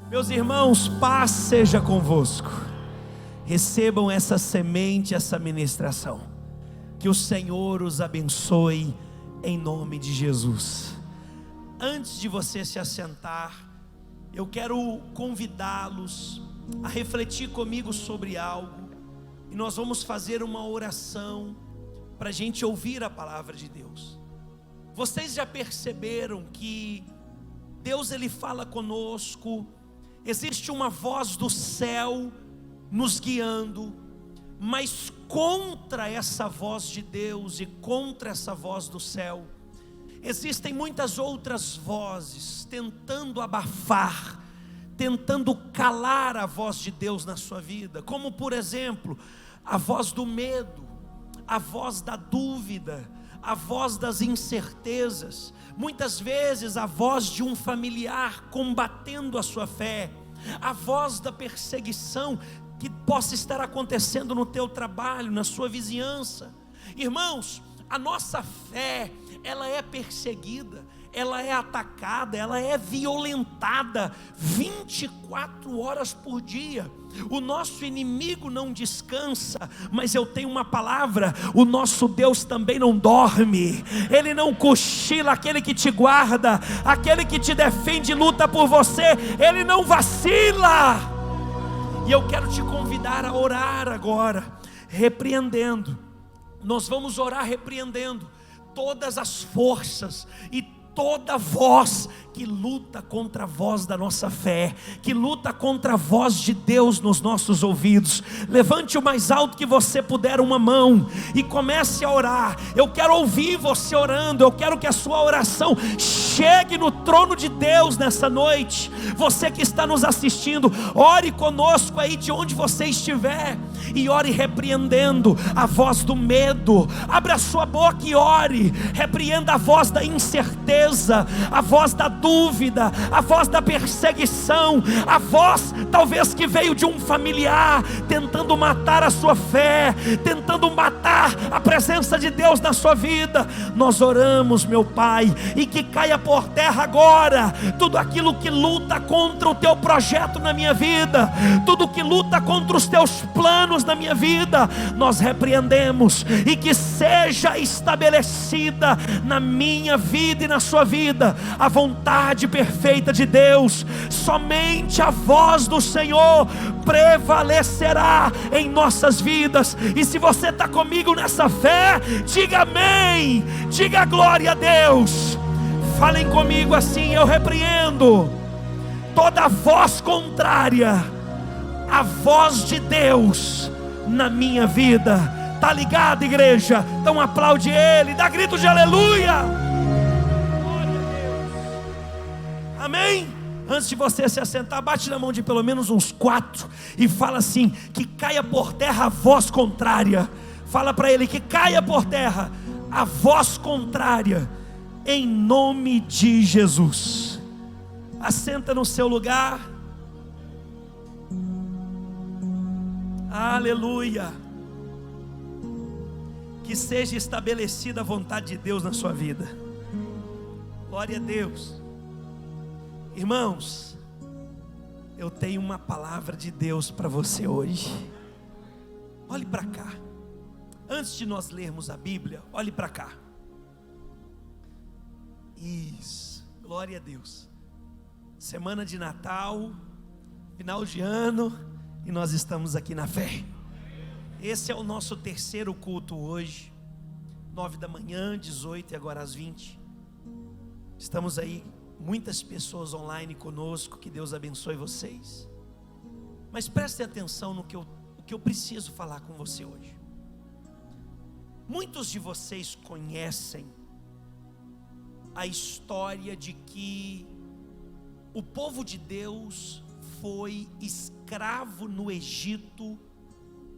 Meus irmãos, paz seja convosco. Recebam essa semente, essa ministração. Que o Senhor os abençoe em nome de Jesus. Antes de você se assentar, eu quero convidá-los a refletir comigo sobre algo. E nós vamos fazer uma oração para a gente ouvir a palavra de Deus. Vocês já perceberam que Deus ele fala conosco? Existe uma voz do céu nos guiando, mas contra essa voz de Deus e contra essa voz do céu, existem muitas outras vozes tentando abafar, tentando calar a voz de Deus na sua vida, como por exemplo, a voz do medo, a voz da dúvida, a voz das incertezas, muitas vezes a voz de um familiar combatendo a sua fé, a voz da perseguição que possa estar acontecendo no teu trabalho, na sua vizinhança. Irmãos, a nossa fé, ela é perseguida, ela é atacada, ela é violentada 24 horas por dia. O nosso inimigo não descansa, mas eu tenho uma palavra: o nosso Deus também não dorme, Ele não cochila. Aquele que te guarda, aquele que te defende, luta por você, Ele não vacila. E eu quero te convidar a orar agora, repreendendo. Nós vamos orar repreendendo todas as forças e toda voz que luta contra a voz da nossa fé, que luta contra a voz de Deus nos nossos ouvidos. Levante o mais alto que você puder uma mão e comece a orar. Eu quero ouvir você orando, eu quero que a sua oração chegue no trono de Deus nessa noite. Você que está nos assistindo, ore conosco aí de onde você estiver, e ore repreendendo a voz do medo. Abra a sua boca e ore, repreenda a voz da incerteza, a voz da dúvida, a voz da perseguição, a voz talvez que veio de um familiar tentando matar a sua fé, tentando matar a presença de Deus na sua vida. Nós oramos, meu Pai, e que caia por terra agora tudo aquilo que luta contra o teu projeto na minha vida, tudo que luta contra os teus planos na minha vida, nós repreendemos, e que seja estabelecida na minha vida e na sua vida a vontade perfeita de Deus. Somente a voz do Senhor prevalecerá em nossas vidas. E se você está comigo nessa fé, diga amém, diga glória a Deus. Falem comigo assim: eu repreendo toda voz contrária à voz de Deus na minha vida. Tá ligado, igreja? Então aplaude Ele, dá grito de aleluia. Glória a Deus. Amém? Antes de você se assentar, bate na mão de pelo menos uns 4 e fala assim: que caia por terra a voz contrária. Fala para ele: que caia por terra a voz contrária, em nome de Jesus. Assenta no seu lugar. Aleluia. Que seja estabelecida a vontade de Deus na sua vida. Glória a Deus. Irmãos, eu tenho uma palavra de Deus para você hoje. Olhe para cá. Antes de nós lermos a Bíblia, olhe para cá. Isso, glória a Deus. Semana de Natal, final de ano, e nós estamos aqui na fé. Esse é o nosso terceiro culto hoje, 9 da manhã, 18 e agora às 20. Estamos aí, muitas pessoas online conosco, que Deus abençoe vocês. Mas prestem atenção no que eu preciso falar com você hoje. Muitos de vocês conhecem a história de que o povo de Deus foi escravo no Egito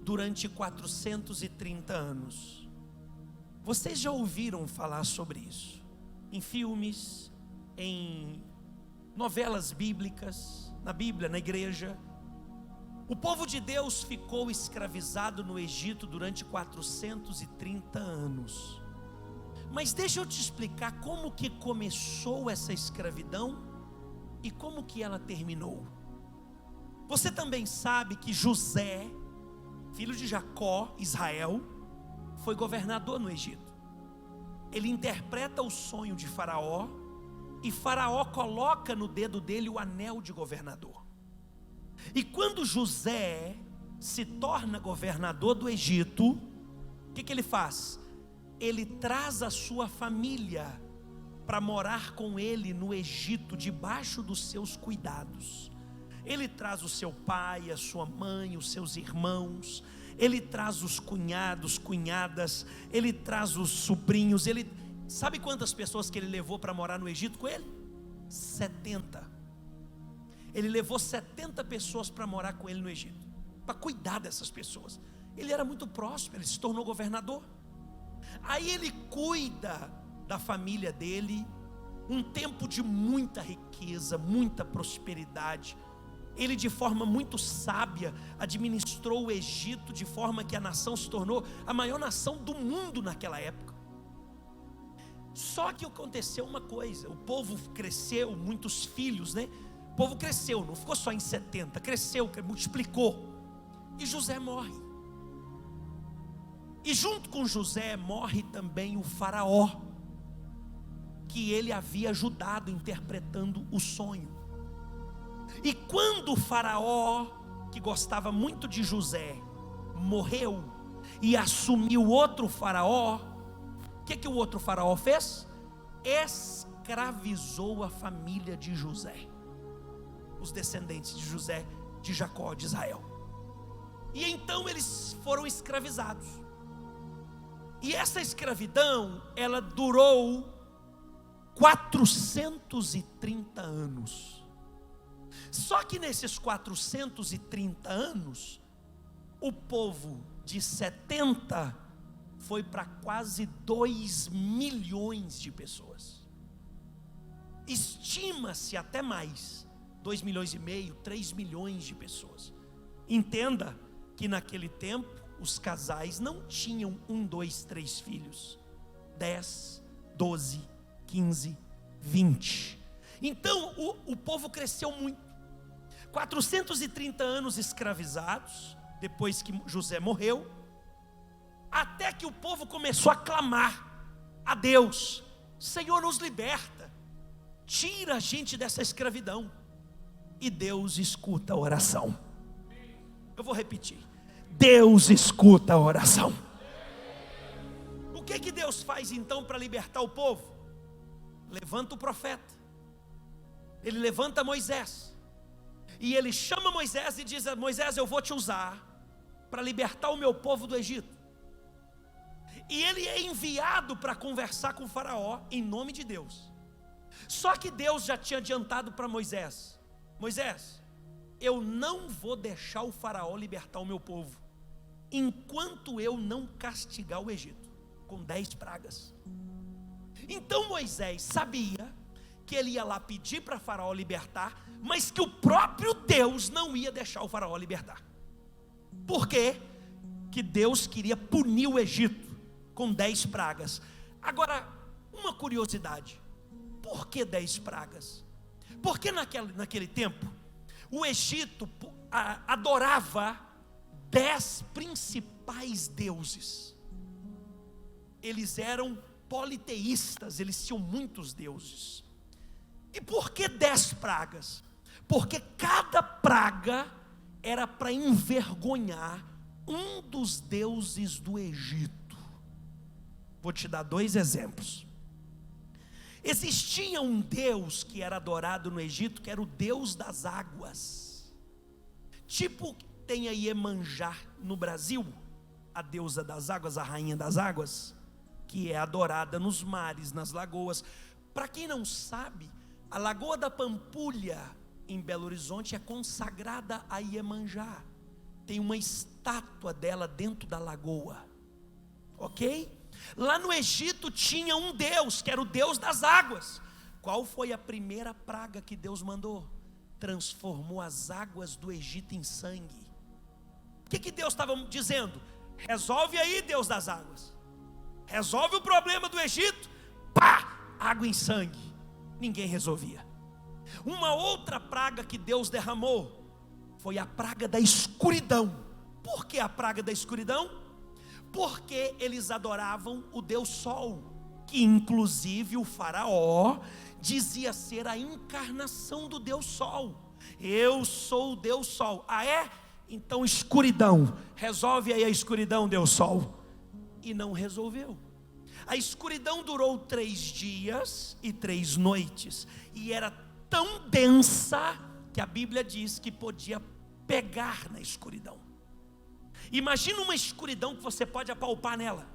durante 430 anos. Vocês já ouviram falar sobre isso? Em filmes, em novelas bíblicas, na Bíblia, na igreja. O povo de Deus ficou escravizado no Egito durante 430 anos. Mas deixa eu te explicar como que começou essa escravidão e como que ela terminou. Você também sabe que José, filho de Jacó, Israel, foi governador no Egito. Ele interpreta o sonho de Faraó, e Faraó coloca no dedo dele o anel de governador. E quando José se torna governador do Egito, o que ele faz? Ele traz a sua família para morar com ele no Egito, debaixo dos seus cuidados. Ele traz o seu pai, a sua mãe, os seus irmãos, ele traz os cunhados, cunhadas, ele traz os sobrinhos. Sabe quantas pessoas que ele levou para morar no Egito com ele? 70. Ele levou 70 pessoas para morar com ele no Egito, para cuidar dessas pessoas. Ele era muito próximo, ele se tornou governador. Aí ele cuida da família dele, um tempo de muita riqueza, muita prosperidade. Ele, de forma muito sábia, administrou o Egito de forma que a nação se tornou a maior nação do mundo naquela época. Só que aconteceu uma coisa: o povo cresceu, muitos filhos, né? O povo cresceu, não ficou só em 70, cresceu, multiplicou. E José morre. E junto com José morre também o Faraó, que ele havia ajudado interpretando o sonho. E quando o Faraó, que gostava muito de José, morreu e assumiu outro Faraó, o que o outro Faraó fez? Escravizou a família de José, os descendentes de José, de Jacó, de Israel. E então eles foram escravizados. E essa escravidão, ela durou 430 anos. Só que nesses 430 anos, o povo de 70 foi para quase 2 milhões de pessoas. Estima-se até mais, 2 milhões e meio, 3 milhões de pessoas. Entenda que naquele tempo, os casais não tinham 1, 2, 3 filhos, 10, 12, 15, 20. Então o povo cresceu muito. 430 anos escravizados, depois que José morreu, até que o povo começou a clamar a Deus: Senhor, nos liberta, tira a gente dessa escravidão. E Deus escuta a oração. Eu vou repetir: Deus escuta a oração. O que Deus faz então para libertar o povo? Levanta o profeta. Ele levanta Moisés, e ele chama Moisés e diz a Moisés: eu vou te usar para libertar o meu povo do Egito. E ele é enviado para conversar com o Faraó em nome de Deus. Só que Deus já tinha adiantado para Moisés: Moisés, eu não vou deixar o Faraó libertar o meu povo enquanto eu não castigar o Egito com 10 pragas. Então Moisés sabia que ele ia lá pedir para Faraó libertar, mas que o próprio Deus não ia deixar o Faraó libertar. Por quê? Que Deus queria punir o Egito com 10 pragas. Agora, uma curiosidade: por que 10 pragas? Porque naquele tempo, o Egito adorava 10 principais deuses. Eles eram politeístas, eles tinham muitos deuses. E por que 10 pragas? Porque cada praga era para envergonhar um dos deuses do Egito. Vou te dar 2 exemplos. Existia um deus que era adorado no Egito, que era o deus das águas. Tipo, tem a Iemanjá no Brasil, a deusa das águas, a rainha das águas, que é adorada nos mares, nas lagoas. Para quem não sabe, a Lagoa da Pampulha, em Belo Horizonte, é consagrada a Iemanjá. Tem uma estátua dela dentro da lagoa. Ok? Lá no Egito tinha um Deus, que era o Deus das águas. Qual foi a primeira praga que Deus mandou? Transformou as águas do Egito em sangue. O que Deus estava dizendo? Resolve aí, Deus das águas. Resolve o problema do Egito. Pá! Água em sangue. Ninguém resolvia. Uma outra praga que Deus derramou foi a praga da escuridão. Por que a praga da escuridão? Porque eles adoravam o Deus Sol, que inclusive o faraó dizia ser a encarnação do Deus Sol. Eu sou o Deus Sol. Ah, é? Então escuridão, resolve aí a escuridão, Deus Sol. E não resolveu. A escuridão durou 3 dias e 3 noites, e era tão densa que a Bíblia diz que podia pegar na escuridão. Imagina uma escuridão que você pode apalpar nela.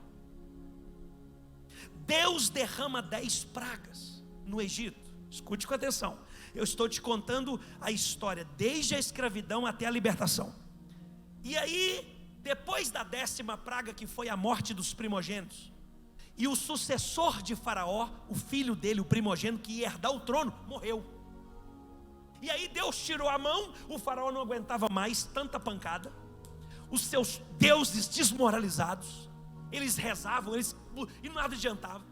Deus derrama 10 pragas no Egito. Escute com atenção. Eu estou te contando a história desde a escravidão até a libertação. E aí, depois da 10ª praga, que foi a morte dos primogênitos, e o sucessor de Faraó, o filho dele, o primogênito, que ia herdar o trono, morreu. E aí Deus tirou a mão, o Faraó não aguentava mais tanta pancada, os seus deuses desmoralizados, eles rezavam, e nada adiantava.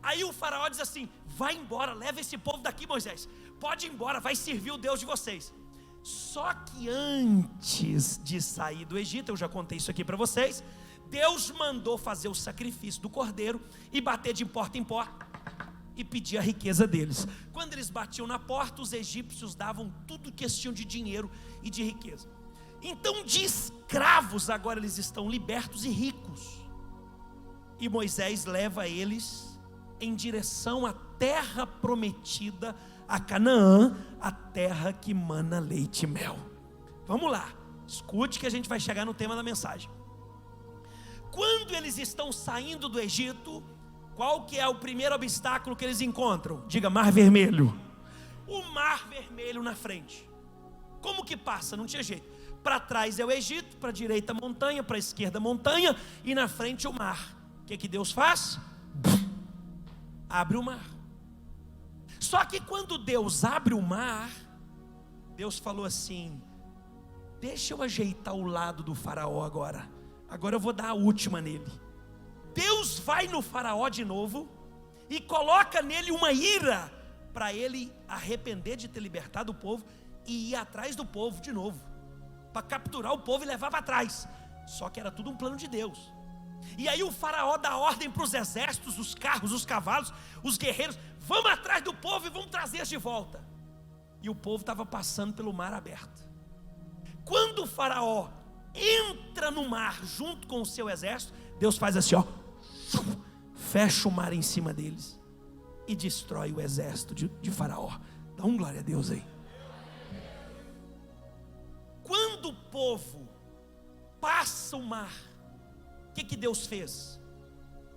Aí o Faraó diz assim: vai embora, leva esse povo daqui, Moisés, pode ir embora, vai servir o Deus de vocês. Só que antes de sair do Egito, eu já contei isso aqui para vocês, Deus mandou fazer o sacrifício do cordeiro e bater de porta em porta e pedir a riqueza deles. Quando eles batiam na porta, os egípcios davam tudo que eles tinham de dinheiro e de riqueza. Então de escravos agora eles estão libertos e ricos. E Moisés leva eles em direção à terra prometida, a Canaã, a terra que mana leite e mel. Vamos lá, escute que a gente vai chegar no tema da mensagem. Quando eles estão saindo do Egito, qual que é o primeiro obstáculo que eles encontram? Diga: Mar Vermelho. O Mar Vermelho na frente. Como que passa? Não tinha jeito. Para trás é o Egito, para a direita montanha, para a esquerda montanha, e na frente o mar. O que Deus faz? Abre o mar. Só que quando Deus abre o mar, Deus falou assim: deixa eu ajeitar o lado do faraó agora. Agora eu vou dar a última nele. Deus vai no faraó de novo e coloca nele uma ira, para ele arrepender de ter libertado o povo e ir atrás do povo de novo, para capturar o povo e levar para trás. Só que era tudo um plano de Deus. E aí o faraó dá ordem para os exércitos, os carros, os cavalos, os guerreiros: vamos atrás do povo e vamos trazê-los de volta. E o povo estava passando pelo mar aberto. Quando o faraó entra no mar junto com o seu exército, Deus faz assim, ó, fecha o mar em cima deles e destrói o exército de faraó. Dá um glória a Deus aí. Quando o povo passa o mar, o que Deus fez?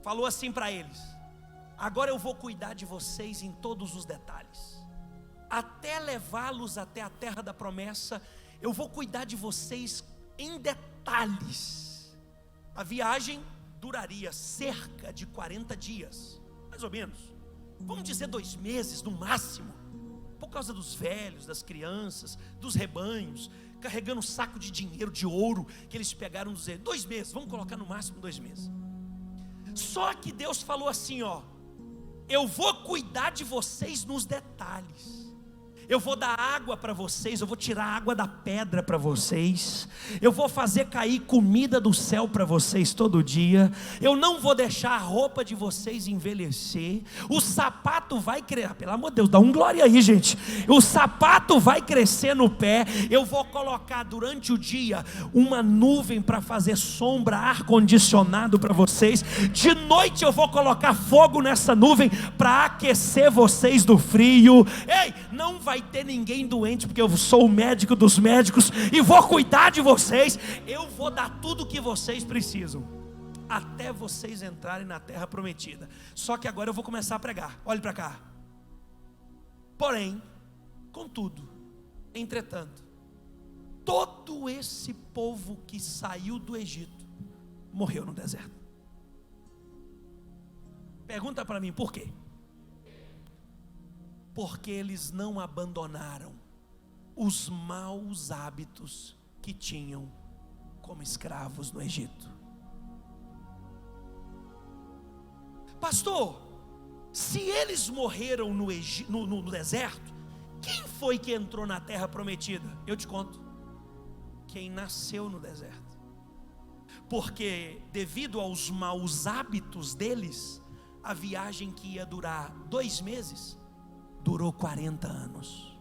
Falou assim para eles: agora eu vou cuidar de vocês em todos os detalhes, até levá-los até a terra da promessa. Eu vou cuidar de vocês em detalhes. A viagem duraria cerca de 40 dias, mais ou menos, vamos dizer 2 meses no máximo, por causa dos velhos, das crianças, dos rebanhos, carregando um saco de dinheiro, de ouro, que eles pegaram dos 2 meses, vamos colocar no máximo 2 meses. Só que Deus falou assim, ó: eu vou cuidar de vocês nos detalhes. Eu vou dar água para vocês, eu vou tirar a água da pedra para vocês, eu vou fazer cair comida do céu para vocês todo dia, eu não vou deixar a roupa de vocês envelhecer, o sapato vai crescer, pelo amor de Deus, dá um glória aí, gente, o sapato vai crescer no pé, eu vou colocar durante o dia uma nuvem para fazer sombra, ar condicionado para vocês, de noite eu vou colocar fogo nessa nuvem para aquecer vocês do frio. Ei, não vai ter ninguém doente, porque eu sou o médico dos médicos e vou cuidar de vocês. Eu vou dar tudo o que vocês precisam, até vocês entrarem na terra prometida. Só que agora eu vou começar a pregar. Olhe para cá. Porém, contudo, entretanto, todo esse povo que saiu do Egito morreu no deserto. Pergunta para mim, por quê? Porque eles não abandonaram os maus hábitos que tinham como escravos no Egito. Pastor, se eles morreram no deserto, quem foi que entrou na terra prometida? Eu te conto. quem nasceu no deserto. Porque devido aos maus hábitos deles, a viagem que ia durar 2 meses, durou 40 anos.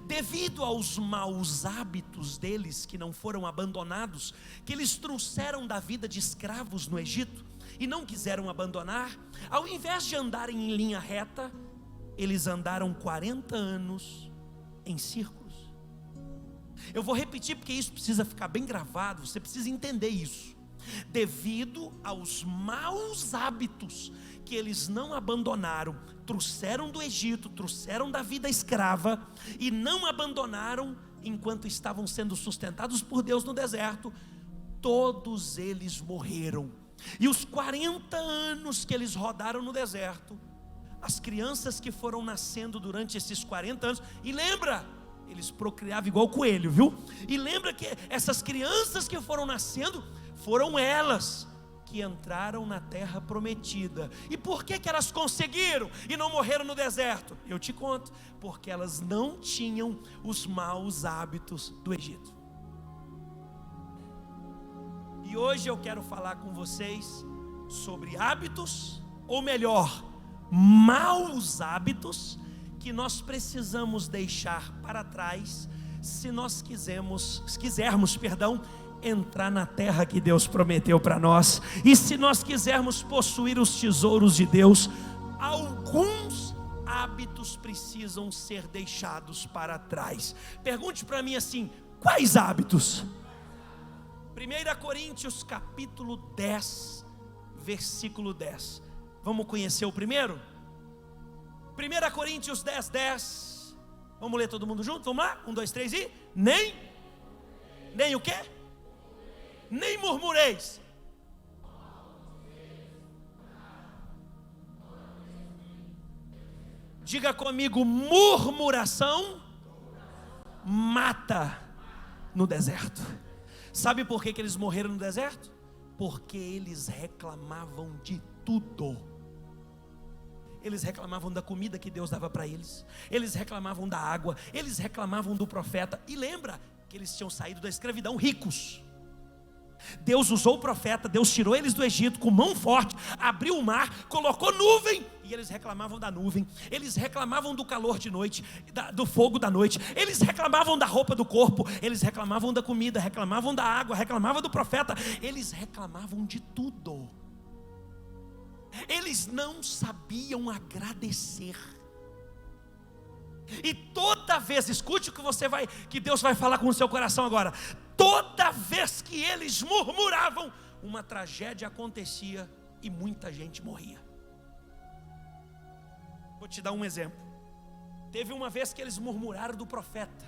Devido aos maus hábitos deles, que não foram abandonados, que eles trouxeram da vida de escravos no Egito, e não quiseram abandonar, ao invés de andarem em linha reta, eles andaram 40 anos em círculos. Eu vou repetir porque isso precisa ficar bem gravado, você precisa entender isso. Devido aos maus hábitos que eles não abandonaram, trouxeram do Egito, trouxeram da vida escrava, e não abandonaram enquanto estavam sendo sustentados por Deus no deserto, todos eles morreram. E os 40 anos que eles rodaram no deserto, as crianças que foram nascendo durante esses 40 anos, e lembra, eles procriavam igual coelho, viu? E lembra que essas crianças que foram nascendo, foram elas que entraram na terra prometida. E por que elas conseguiram e não morreram no deserto? Eu te conto, porque elas não tinham os maus hábitos do Egito. E hoje eu quero falar com vocês sobre hábitos, ou melhor, maus hábitos, que nós precisamos deixar para trás, se nós quisermos, entrar na terra que Deus prometeu para nós, e se nós quisermos possuir os tesouros de Deus. Alguns hábitos precisam ser deixados para trás. Pergunte para mim assim: quais hábitos? 1 Coríntios capítulo 10, versículo 10. Vamos conhecer o primeiro? 1 Coríntios 10, 10. Vamos ler todo mundo junto? Vamos lá? 1, 2, 3 e... Nem o quê? Nem murmureis. Diga comigo: murmuração mata no deserto. Sabe por que eles morreram no deserto? Porque eles reclamavam de tudo. Eles reclamavam da comida que Deus dava para eles, eles reclamavam da água, eles reclamavam do profeta. E lembra que eles tinham saído da escravidão ricos. Deus usou o profeta, Deus tirou eles do Egito com mão forte, abriu o mar, colocou nuvem, e eles reclamavam da nuvem, eles reclamavam do calor de noite, do fogo da noite, eles reclamavam da roupa do corpo, eles reclamavam da comida, reclamavam da água, reclamavam do profeta, eles reclamavam de tudo. Eles não sabiam agradecer. E toda vez, escute o que Deus vai falar com o seu coração agora. Toda vez que eles murmuravam, uma tragédia acontecia e muita gente morria. Vou te dar um exemplo. Teve uma vez que eles murmuraram do profeta,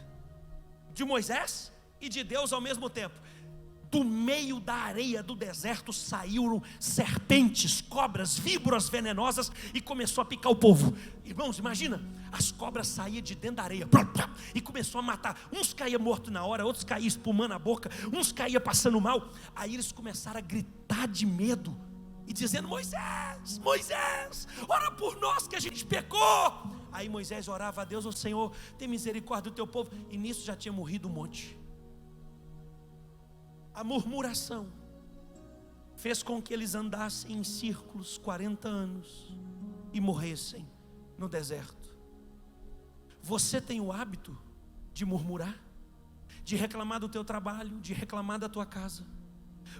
de Moisés e de Deus ao mesmo tempo. Do meio da areia do deserto saíram serpentes, cobras, víboras venenosas, e começou a picar o povo. Irmãos, imagina, as cobras saíam de dentro da areia e começou a matar. Uns caíam mortos na hora, outros caíam espumando a boca, uns caíam passando mal. Aí eles começaram a gritar de medo e dizendo: Moisés, Moisés, ora por nós que a gente pecou. Aí Moisés orava a Deus: ó Senhor, tem misericórdia do teu povo. E nisso já tinha morrido um monte. A murmuração fez com que eles andassem em círculos 40 anos e morressem no deserto. Você tem o hábito de murmurar, de reclamar do teu trabalho, de reclamar da tua casa.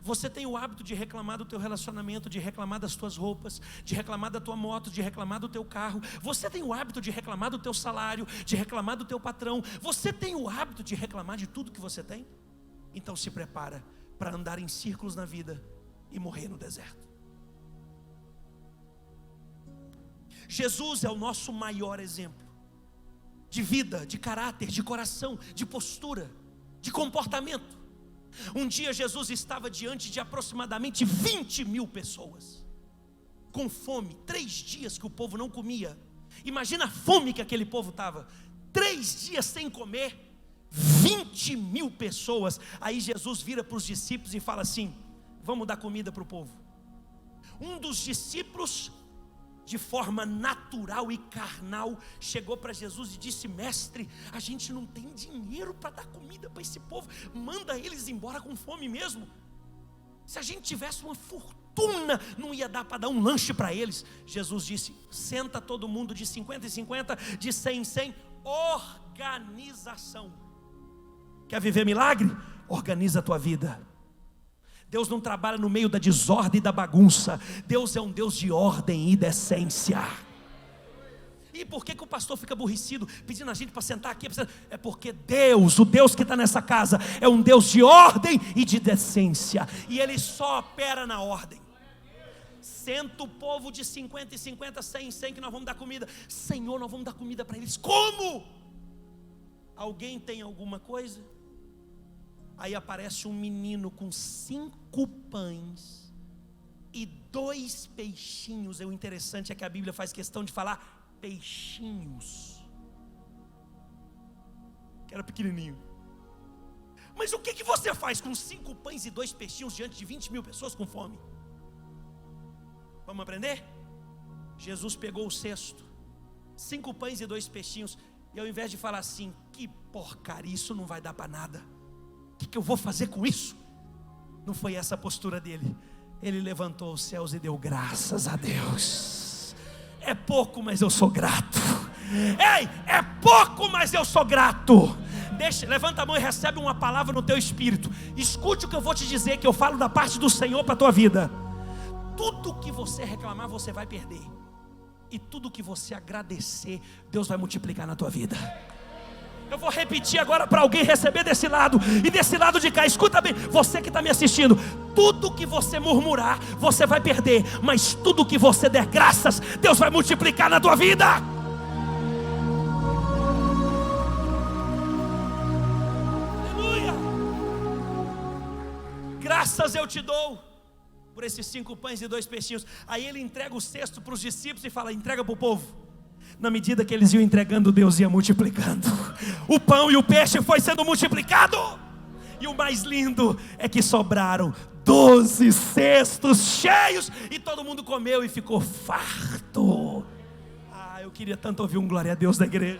Você tem o hábito de reclamar do teu relacionamento, de reclamar das tuas roupas, de reclamar da tua moto, de reclamar do teu carro. Você tem o hábito de reclamar do teu salário, de reclamar do teu patrão. Você tem o hábito de reclamar de tudo que você tem? Então se prepara para andar em círculos na vida e morrer no deserto. Jesus é o nosso maior exemplo de vida, de caráter, de coração, de postura, de comportamento. Um dia Jesus estava diante de aproximadamente 20.000 pessoas, com fome, 3 dias que o povo não comia. Imagina a fome que aquele povo estava, 3 dias sem comer, 20.000 pessoas. Aí Jesus vira para os discípulos e fala assim: vamos dar comida para o povo. Um dos discípulos de forma natural e carnal, chegou para Jesus e disse: mestre, a gente não tem dinheiro para dar comida para esse povo, manda eles embora com fome mesmo. Se a gente tivesse uma fortuna, não ia dar para dar um lanche para eles. Jesus disse: senta todo mundo de 50 em 50, de 100 em 100, organização. Quer viver milagre? Organiza a tua vida. Deus não trabalha no meio da desordem e da bagunça. Deus é um Deus de ordem e decência. E por que o pastor fica aborrecido pedindo a gente para sentar aqui? É porque Deus, o Deus que está nessa casa, é um Deus de ordem e de decência, e Ele só opera na ordem. Senta o povo de 50 em 50, 100 em 100, que nós vamos dar comida. Senhor, nós vamos dar comida para eles. Como? Alguém tem alguma coisa? Aí aparece um menino com 5 pães e 2 peixinhos. O interessante é que a Bíblia faz questão de falar peixinhos, que era pequenininho. Mas o que você faz com 5 pães e 2 peixinhos diante de 20 mil pessoas com fome? Vamos aprender? Jesus pegou o cesto, 5 pães e 2 peixinhos, e ao invés de falar assim: que porcaria, isso não vai dar para nada, o que eu vou fazer com isso? Não foi essa a postura dele. Ele levantou os céus e deu graças a Deus. É pouco, mas eu sou grato. Ei, é pouco, mas eu sou grato. Levanta a mão e recebe uma palavra no teu espírito. Escute o que eu vou te dizer, que eu falo da parte do Senhor para a tua vida. Tudo que você reclamar, você vai perder. E tudo que você agradecer, Deus vai multiplicar na tua vida. Eu vou repetir agora para alguém receber desse lado e desse lado de cá. Escuta bem, você que está me assistindo. Tudo que você murmurar, você vai perder. Mas tudo que você der graças, Deus vai multiplicar na tua vida. Aleluia. Graças eu te dou por esses 5 pães e 2 peixinhos. Aí ele entrega o cesto para os discípulos e fala: entrega para o povo. Na medida que eles iam entregando, Deus ia multiplicando. O pão e o peixe foi sendo multiplicado. E o mais lindo é que sobraram 12 cestos cheios, e todo mundo comeu e ficou farto. Eu queria tanto ouvir um glória a Deus da igreja.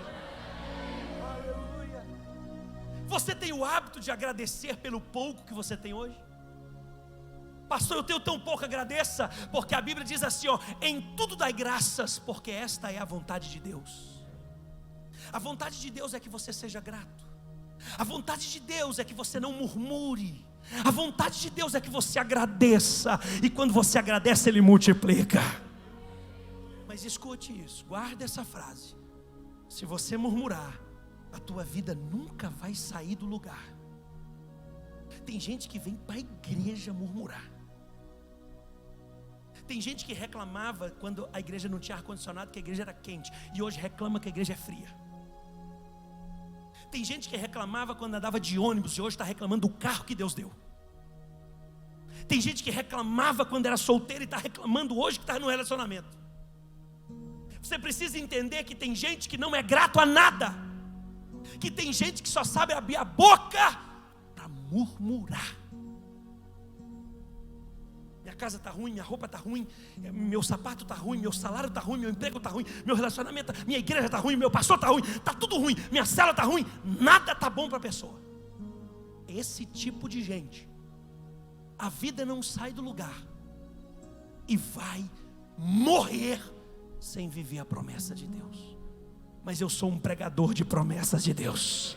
Aleluia. Você tem o hábito de agradecer pelo pouco que você tem hoje? Pastor, eu tenho tão pouco, agradeça, porque a Bíblia diz assim, em tudo dai graças, porque esta é a vontade de Deus. A vontade de Deus é que você seja grato. A vontade de Deus é que você não murmure. A vontade de Deus é que você agradeça, e quando você agradece, Ele multiplica. Mas escute isso, guarda essa frase: se você murmurar, a tua vida nunca vai sair do lugar. Tem gente que vem para a igreja murmurar. Tem gente que reclamava quando a igreja não tinha ar-condicionado, que a igreja era quente, e hoje reclama que a igreja é fria. Tem gente que reclamava quando andava de ônibus, e hoje está reclamando do carro que Deus deu. Tem gente que reclamava quando era solteiro, e está reclamando hoje que está no relacionamento. Você precisa entender que tem gente que não é grato a nada, que tem gente que só sabe abrir a boca para murmurar. Minha casa está ruim, minha roupa está ruim, meu sapato está ruim, meu salário está ruim, meu emprego está ruim, meu relacionamento, minha igreja está ruim, meu pastor está ruim, está tudo ruim, minha célula está ruim, nada está bom para a pessoa. Esse tipo de gente, a vida não sai do lugar e vai morrer sem viver a promessa de Deus. Mas eu sou um pregador de promessas de Deus.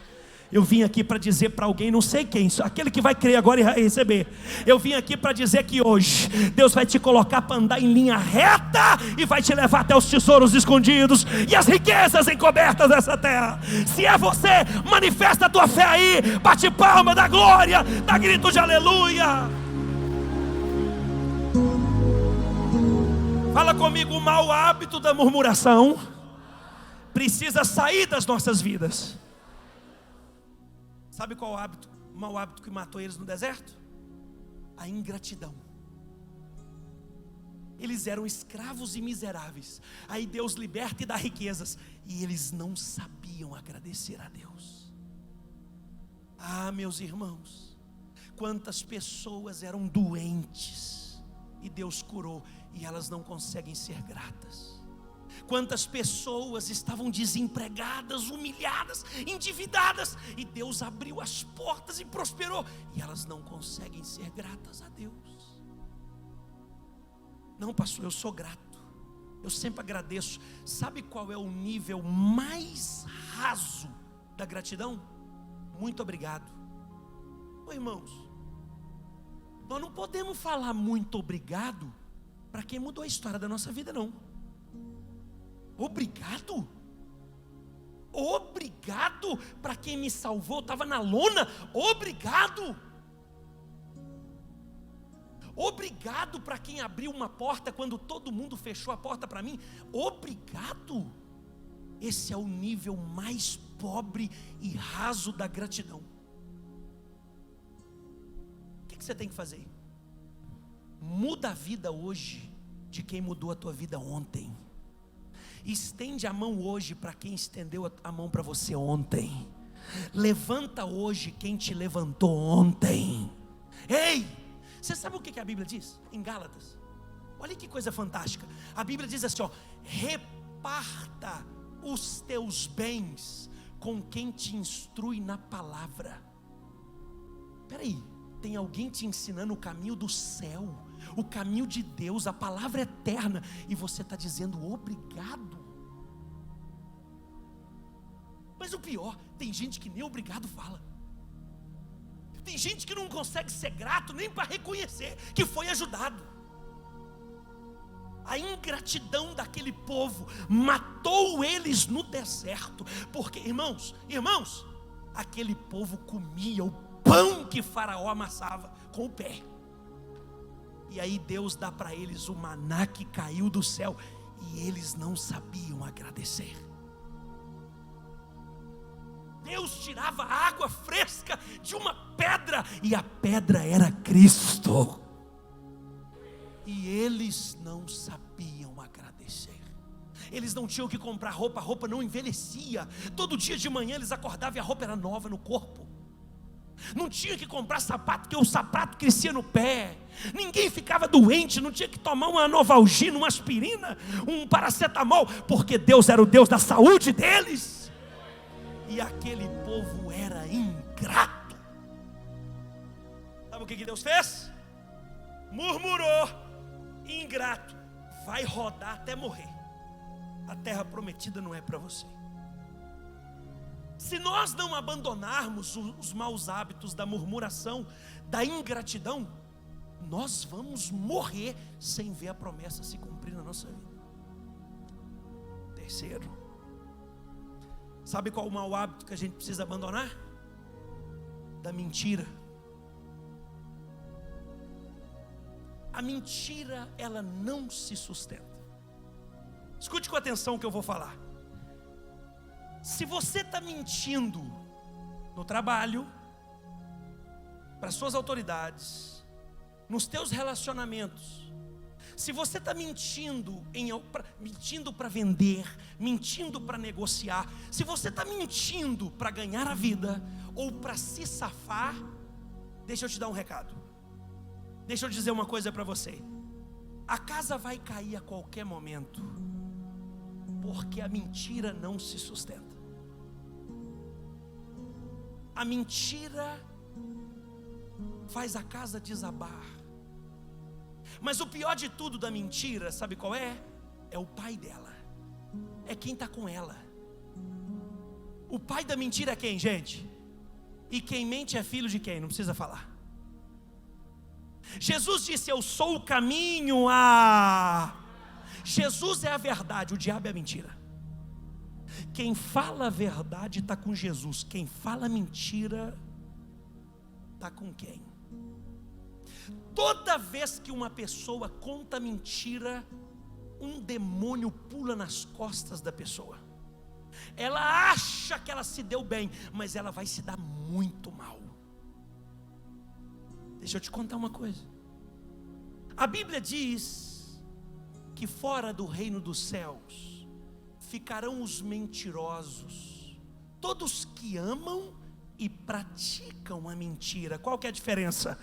Eu vim aqui para dizer para alguém, não sei quem, aquele que vai crer agora e receber. Eu vim aqui para dizer que hoje Deus vai te colocar para andar em linha reta e vai te levar até os tesouros escondidos e as riquezas encobertas dessa terra. Se é você, manifesta a tua fé aí, bate palma, dá glória, dá grito de aleluia. Fala comigo: o mau hábito da murmuração precisa sair das nossas vidas. Sabe qual o mau hábito que matou eles no deserto? A ingratidão. Eles eram escravos e miseráveis. Aí Deus liberta e dá riquezas, e eles não sabiam agradecer a Deus. Meus irmãos, quantas pessoas eram doentes e Deus curou, e elas não conseguem ser gratas. Quantas pessoas estavam desempregadas, humilhadas, endividadas, e Deus abriu as portas e prosperou, e elas não conseguem ser gratas a Deus. Não, pastor, eu sou grato, eu sempre agradeço. Sabe qual é o nível mais raso da gratidão? Muito obrigado. Ô irmãos, nós não podemos falar muito obrigado para quem mudou a história da nossa vida, não. Obrigado? Obrigado para quem me salvou, estava na lona. Obrigado. Obrigado para quem abriu uma porta quando todo mundo fechou a porta para mim. Obrigado. Esse é o nível mais pobre e raso da gratidão. O que você tem que fazer? Muda a vida hoje de quem mudou a tua vida ontem. Estende a mão hoje para quem estendeu a mão para você ontem. Levanta hoje quem te levantou ontem. Ei, você sabe o que a Bíblia diz em Gálatas? Olha que coisa fantástica. A Bíblia diz assim, ó: reparta os teus bens com quem te instrui na palavra. Espera aí, tem alguém te ensinando o caminho do céu, o caminho de Deus, a palavra eterna, e você está dizendo obrigado. Mas o pior, tem gente que nem obrigado fala. Tem gente que não consegue ser grato nem para reconhecer que foi ajudado. A ingratidão daquele povo matou eles no deserto, porque irmãos, aquele povo comia o pão que Faraó amassava com o pé. E aí Deus dá para eles o maná que caiu do céu, e eles não sabiam agradecer. Deus tirava água fresca de uma pedra, e a pedra era Cristo, e eles não sabiam agradecer. Eles não tinham que comprar roupa, a roupa não envelhecia. Todo dia de manhã eles acordavam e a roupa era nova no corpo. Não tinha que comprar sapato, porque o sapato crescia no pé. Ninguém ficava doente, não tinha que tomar uma Novalgina, uma aspirina, um paracetamol, porque Deus era o Deus da saúde deles. E aquele povo era ingrato. Sabe o que Deus fez? Murmurou. Ingrato, vai rodar até morrer. A terra prometida não é para você. Se nós não abandonarmos os maus hábitos da murmuração, da ingratidão, nós vamos morrer sem ver a promessa se cumprir na nossa vida. Terceiro, sabe qual o mau hábito que a gente precisa abandonar? Da mentira. A mentira, ela não se sustenta. Escute com atenção o que eu vou falar. Se você está mentindo no trabalho, para suas autoridades, nos teus relacionamentos, se você está mentindo para vender, mentindo para negociar, se você está mentindo para ganhar a vida ou para se safar, deixa eu te dar um recado. Deixa eu dizer uma coisa para você. A casa vai cair a qualquer momento, porque a mentira não se sustenta. A mentira faz a casa desabar. Mas o pior de tudo da mentira, sabe qual é? É o pai dela. É quem está com ela. O pai da mentira é quem, gente? E quem mente é filho de quem? Não precisa falar. Jesus disse: eu sou o caminho a... Jesus é a verdade, o diabo é a mentira. Quem fala a verdade está com Jesus. Quem fala mentira está com quem? Toda vez que uma pessoa conta mentira, um demônio pula nas costas da pessoa. Ela acha que ela se deu bem, mas ela vai se dar muito mal. Deixa eu te contar uma coisa. A Bíblia diz que fora do reino dos céus ficarão os mentirosos, todos que amam e praticam a mentira. Qual que é a diferença?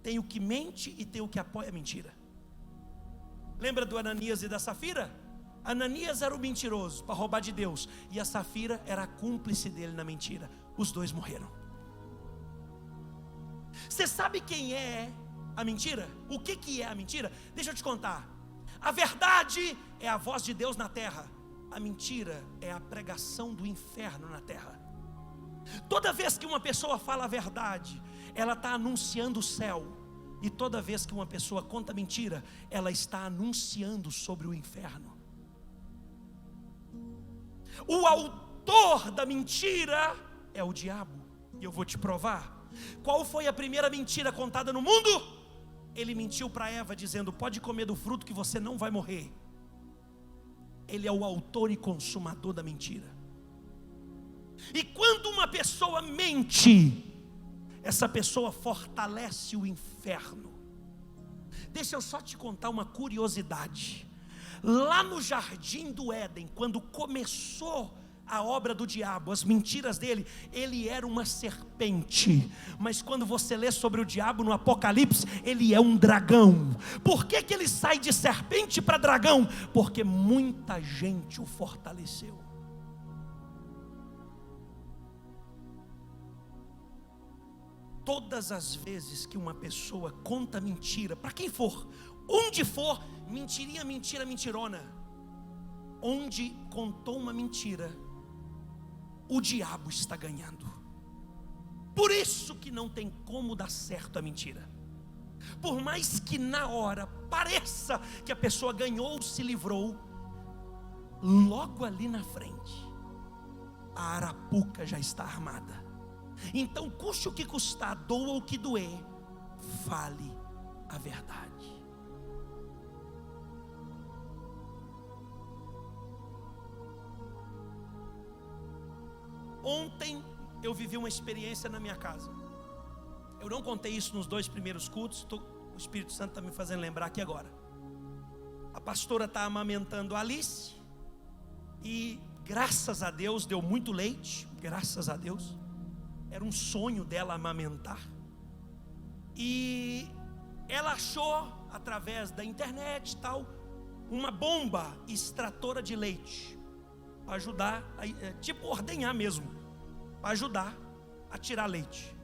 Tem o que mente e tem o que apoia a mentira. Lembra do Ananias e da Safira? Ananias era o mentiroso para roubar de Deus, e a Safira era a cúmplice dele na mentira. Os dois morreram. Você sabe quem é a mentira? O que é a mentira? Deixa eu te contar. A verdade é a voz de Deus na terra. A mentira é a pregação do inferno na terra. Toda vez que uma pessoa fala a verdade, ela está anunciando o céu. E toda vez que uma pessoa conta mentira, ela está anunciando sobre o inferno. O autor da mentira é o diabo. E eu vou te provar. Qual foi a primeira mentira contada no mundo? Ele mentiu para Eva dizendo: pode comer do fruto que você não vai morrer. Ele é o autor e consumador da mentira. E quando uma pessoa mente, essa pessoa fortalece o inferno. Deixa eu só te contar uma curiosidade. Lá no jardim do Éden, quando começou a obra do diabo, as mentiras dele, ele era uma serpente. Mas quando você lê sobre o diabo no Apocalipse, ele é um dragão. Por que ele sai de serpente para dragão? Porque muita gente o fortaleceu. Todas as vezes que uma pessoa conta mentira, para quem for, onde for, mentirinha, mentira, mentirona, onde contou uma mentira, o diabo está ganhando. Por isso que não tem como dar certo a mentira. Por mais que na hora pareça que a pessoa ganhou ou se livrou, logo ali na frente a arapuca já está armada. Então, custe o que custar, doa o que doer, fale a verdade. Ontem eu vivi uma experiência na minha casa. Eu não contei isso nos 2 primeiros cultos, o Espírito Santo está me fazendo lembrar aqui agora. A pastora está amamentando a Alice, e graças a Deus deu muito leite, graças a Deus. Era um sonho dela amamentar. E ela achou, através da internet e tal, uma bomba extratora de leite, para ajudar, tipo ordenhar mesmo, para ajudar a tirar leite.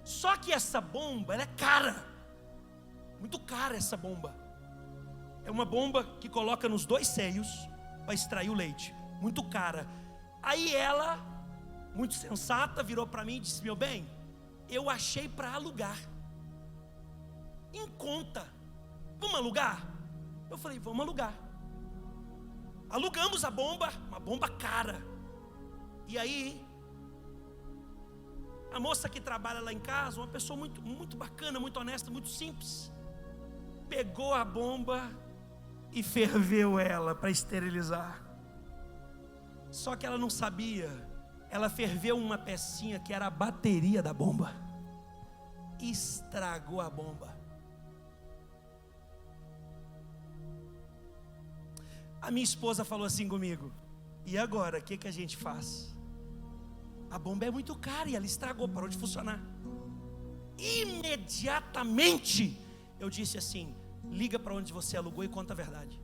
Só que essa bomba, ela é cara, muito cara essa bomba. É uma bomba que coloca nos 2 seios para extrair o leite, muito cara. Aí ela, muito sensata, virou para mim e disse: meu bem, eu achei para alugar, em conta, vamos alugar? Eu falei: vamos alugar. Alugamos a bomba, uma bomba cara. E aí, a moça que trabalha lá em casa, uma pessoa muito, muito bacana, muito honesta, muito simples, pegou a bomba e ferveu ela para esterilizar. Só que ela não sabia, ela ferveu uma pecinha que era a bateria da bomba, estragou a bomba. A minha esposa falou assim comigo: e agora, o que a gente faz? A bomba é muito cara e ela estragou, parou de funcionar. Imediatamente eu disse assim: liga para onde você alugou e conta a verdade.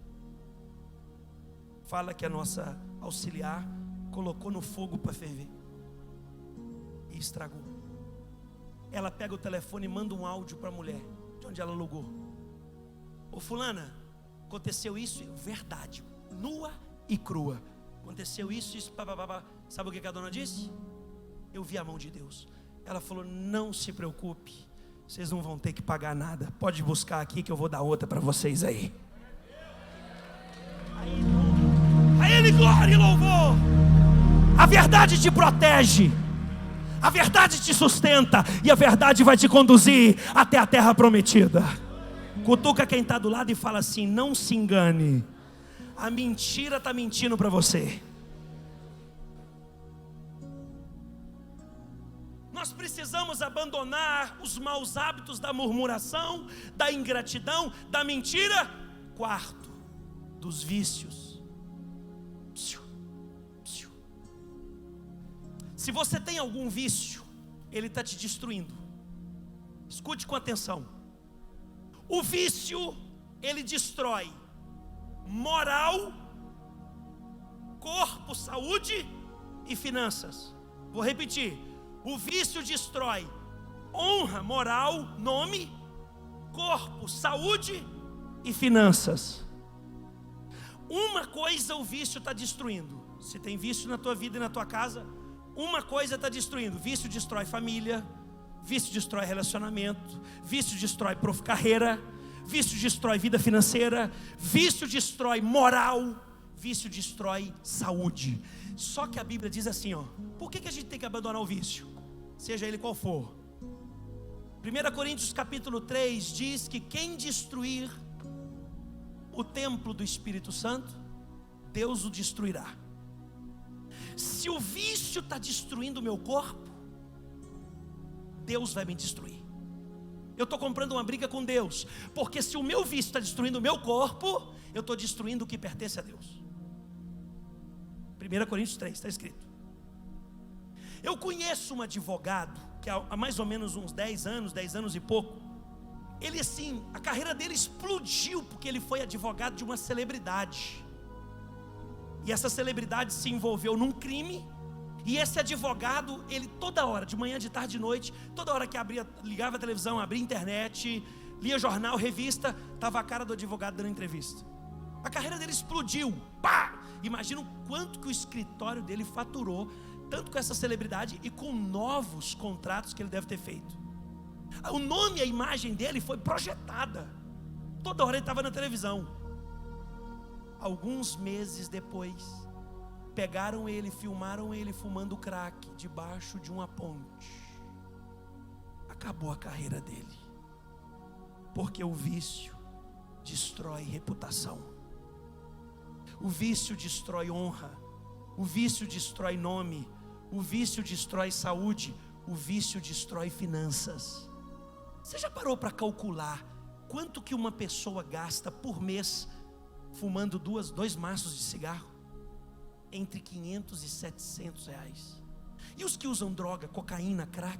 Fala que a nossa auxiliar colocou no fogo para ferver e estragou. Ela pega o telefone e manda um áudio para a mulher de onde ela alugou: ô fulana, aconteceu isso, verdade, nua e crua, aconteceu isso, bababá. Sabe o que a dona disse? Eu vi a mão de Deus. Ela falou: não se preocupe, vocês não vão ter que pagar nada, pode buscar aqui que eu vou dar outra para vocês aí. A Ele glória e louvor. A verdade te protege, a verdade te sustenta, e a verdade vai te conduzir até a terra prometida. Cutuca quem está do lado e fala assim: não se engane, a mentira está mentindo para você. Nós precisamos abandonar os maus hábitos da murmuração, da ingratidão, da mentira. 4, dos vícios. Se você tem algum vício, ele está te destruindo. Escute com atenção. O vício, ele destrói moral corpo, saúde e finanças. Vou repetir: o vício destrói honra, moral, nome, corpo, saúde e finanças. Uma coisa o vício está destruindo. Se tem vício na tua vida e na tua casa, uma coisa está destruindo. Vício destrói família, vício destrói relacionamento, vício destrói carreira, vício destrói vida financeira, vício destrói moral, vício destrói saúde. Só que a Bíblia diz assim, por que a gente tem que abandonar o vício? Seja ele qual for. 1 Coríntios capítulo 3 diz que quem destruir o templo do Espírito Santo, Deus o destruirá. Se o vício está destruindo o meu corpo, Deus vai me destruir. Eu estou comprando uma briga com Deus, porque se o meu vício está destruindo o meu corpo, eu estou destruindo o que pertence a Deus. 1 Coríntios 3, está escrito. Eu conheço um advogado, que há mais ou menos uns 10 anos e pouco, ele assim, a carreira dele explodiu, porque ele foi advogado de uma celebridade, e essa celebridade se envolveu num crime, e esse advogado, ele toda hora, de manhã, de tarde, de noite, toda hora que ligava a televisão, abria a internet, lia jornal, revista, estava a cara do advogado dando entrevista. A carreira dele explodiu, pá! Imagina o quanto que o escritório dele faturou, tanto com essa celebridade e com novos contratos que ele deve ter feito. O nome e a imagem dele foi projetada, toda hora ele estava na televisão. Alguns meses depois, pegaram ele, filmaram ele fumando crack debaixo de uma ponte. Acabou a carreira dele, porque o vício destrói reputação, o vício destrói honra, o vício destrói nome, o vício destrói saúde, o vício destrói finanças. Você já parou para calcular quanto que uma pessoa gasta por mês fumando dois maços de cigarro? Entre 500 e 700 reais. E os que usam droga, cocaína, crack?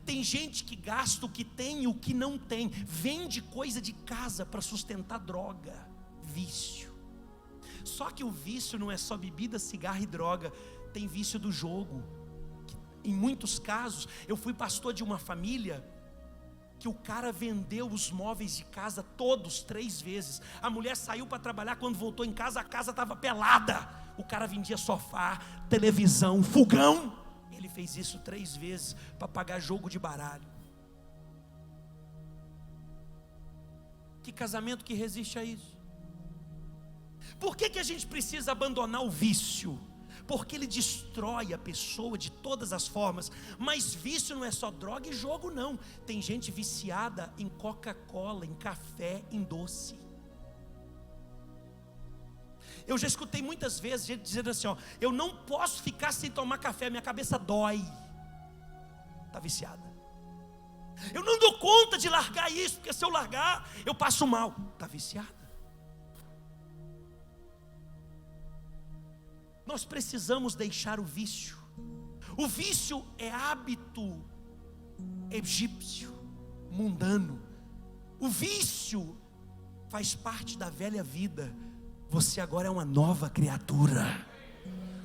Tem gente que gasta o que tem e o que não tem, vende coisa de casa para sustentar droga, vício. Só que o vício não é só bebida, cigarro e droga, tem vício do jogo. Em muitos casos, eu fui pastor de uma família que o cara vendeu os móveis de casa todos 3 vezes. A mulher saiu para trabalhar, quando voltou em casa, a casa estava pelada. O cara vendia sofá, televisão, fogão. Ele fez isso 3 vezes para pagar jogo de baralho. Que casamento que resiste a isso? Por que a gente precisa abandonar o vício? Porque ele destrói a pessoa de todas as formas. Mas vício não é só droga e jogo, não. Tem gente viciada em Coca-Cola, em café, em doce. Eu já escutei muitas vezes gente dizendo assim, eu não posso ficar sem tomar café, minha cabeça dói. Está viciada. Eu não dou conta de largar isso, porque se eu largar, eu passo mal. Está viciada. Nós precisamos deixar o vício. O vício é hábito egípcio, mundano. O vício faz parte da velha vida. Você agora é uma nova criatura.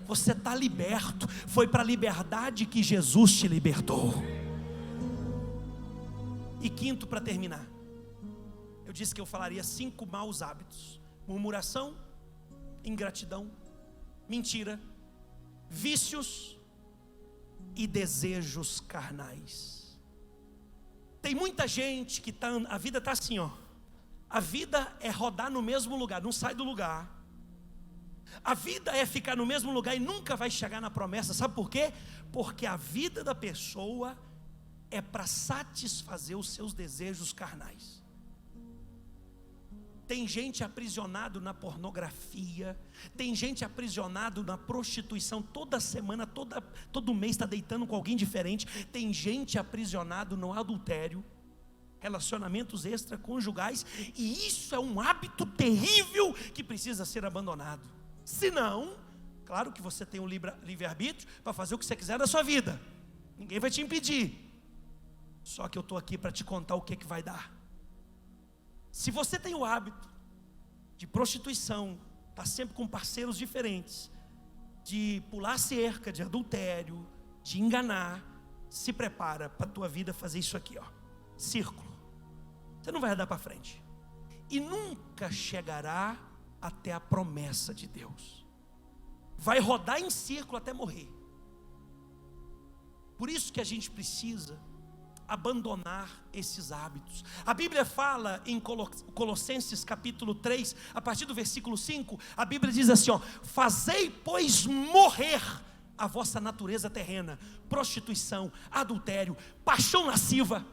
Você está liberto. Foi para a liberdade que Jesus te libertou. E quinto, para terminar, eu disse que eu falaria 5 maus hábitos: murmuração, ingratidão, mentira, vícios e desejos carnais. Tem muita gente que a vida está assim, a vida é rodar no mesmo lugar, não sai do lugar. A vida é ficar no mesmo lugar e nunca vai chegar na promessa. Sabe por quê? Porque a vida da pessoa é para satisfazer os seus desejos carnais. Tem gente aprisionado na pornografia, tem gente aprisionado na prostituição, toda semana, todo mês está deitando com alguém diferente. Tem gente aprisionado no adultério, relacionamentos extraconjugais, e isso é um hábito terrível que precisa ser abandonado. Senão, claro que você tem um livre-arbítrio para fazer o que você quiser da sua vida, ninguém vai te impedir. Só que eu estou aqui para te contar o que vai dar. Se você tem o hábito de prostituição, está sempre com parceiros diferentes, de pular cerca, de adultério, de enganar, se prepara para a tua vida fazer isso aqui, ó, círculo. Você não vai andar para frente e nunca chegará até a promessa de Deus. Vai rodar em círculo até morrer. Por isso que a gente precisa abandonar esses hábitos. A Bíblia fala em Colossenses capítulo 3, a partir do versículo 5, a Bíblia diz assim, ó: fazei, pois, morrer a vossa natureza terrena, prostituição, adultério, paixão lasciva.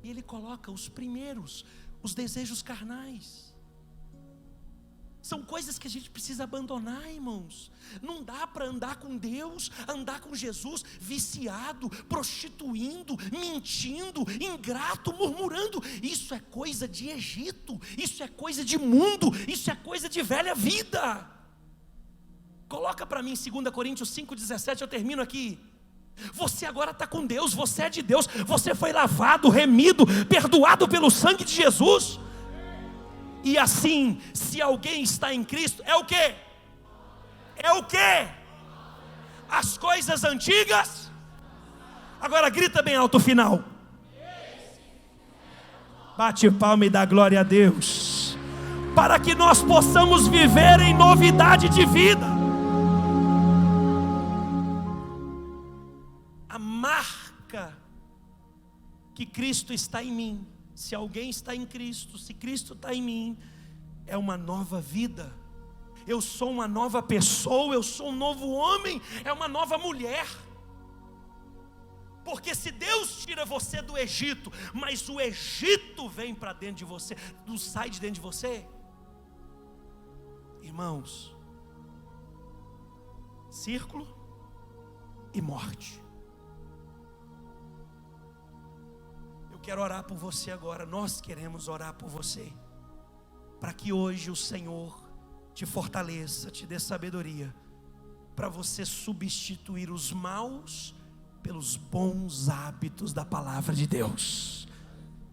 E ele coloca os primeiros, os desejos carnais. São coisas que a gente precisa abandonar, irmãos. Não dá para andar com Deus, andar com Jesus viciado, prostituindo, mentindo, ingrato, murmurando. Isso é coisa de Egito, isso é coisa de mundo, isso é coisa de velha vida. Coloca para mim 2 Coríntios 5,17, eu termino aqui. Você agora está com Deus, você é de Deus, você foi lavado, remido, perdoado pelo sangue de Jesus. E assim, se alguém está em Cristo, é o quê? É o quê? As coisas antigas. Agora grita bem alto o final. Bate palma e dá glória a Deus, para que nós possamos viver em novidade de vida. A marca que Cristo está em mim, se alguém está em Cristo, se Cristo está em mim, é uma nova vida. Eu sou uma nova pessoa, eu sou um novo homem, é uma nova mulher. Porque se Deus tira você do Egito, mas o Egito vem para dentro de você, não sai de dentro de você, irmãos, círculo e morte. Quero orar por você agora, nós queremos orar por você, para que hoje o Senhor te fortaleça, te dê sabedoria, para você substituir os maus pelos bons hábitos da palavra de Deus.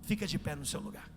Fica de pé no seu lugar.